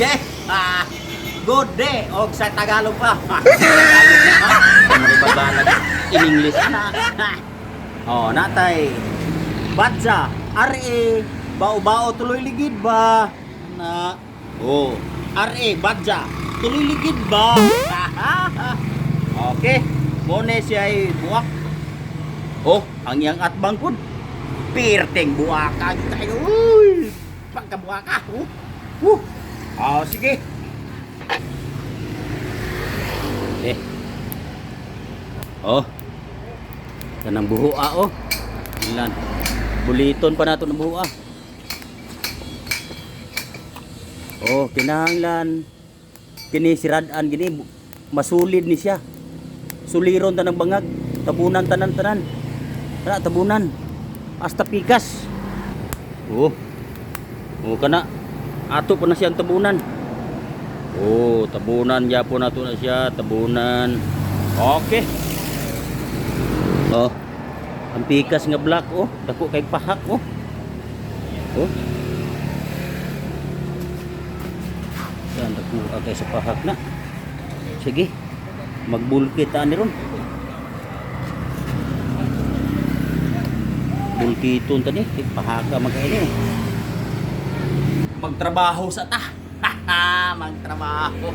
Okay? Good day. O sa Tagalog pa. Tagalog na ha? Maribabalag. In English na. Natay. Badja. R.E. Bao-bao tuloy ligid ba? R.E. Badja. Tuloy ligid ba? Okay. Mone siya ay buwak. Ang iyang atbang pod. Pirteng buwaka tayo. Uy! Pagkabuwaka. Sige. Kanang buhua Ilan. Buliton pa nato ng buhua. Kinahanglan kini siradan gini masulid ni siya. Suliron tanang bangag, tabunan tanan-tanan. Tabunan. Hasta pikas. Kana ato pa na siyang tabunan. Tabunan po nato na siya, tabunan. Okay. Ang pikas nga black dako kay pahak Yan dako kay sa pahak na. Sige. Magbulkit ani ron. Bulkiton tani, pahaka magkaini. Magtrabaho sa ta. Magtrabaho.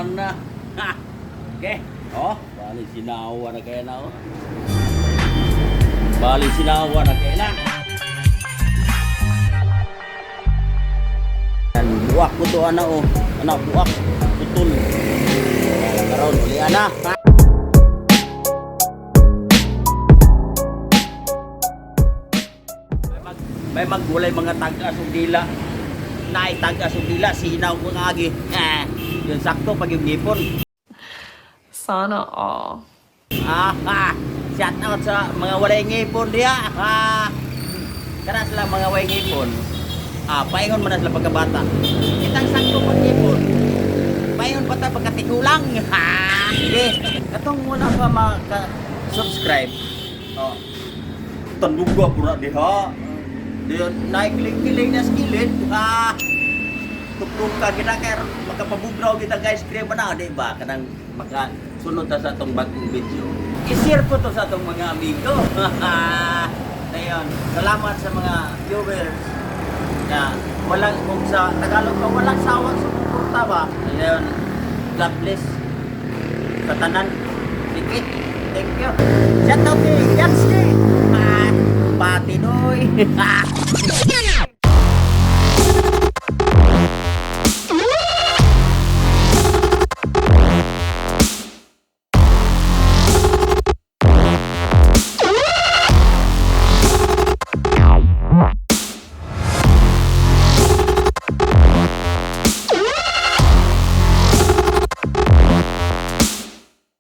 naman na. Ha. Okay. Oh, bali sinawa na kaya na. Oh. Bali sinawa na kaya na. Buwak ko to ana oh. Anak buwak. Putol. Karon uli ana. May maggulay mga tagas ug dila. Naay tagas ug dila sinaw ko agi. Yun sakto pag yung ngipon. Sana all. Shout out sa mga walay ngipon diha. Kana sila mga walay ngipon. Paingon man na sila pagkabata. Kitang sakto pag ngipon. Paingon pa ta pagkatigulang. Okay. Katong wala pa maka-subscribe. Tanduga pura diha. Diyon naik-kiling na skillet. Tuktok ka kita kaya makapabugraw kita guys. Kaya ba na, di ba? Kanang makasunod na sa itong bagong video. I-share ko to sa itong mga amigo. Ngayon, salamat sa mga viewers na walang, kung sa Tagalog ka, walang sawang suporta ba? Ngayon, God bless. Katanan. Sige. Thank you. Shout out kay Yansky. Patinoy.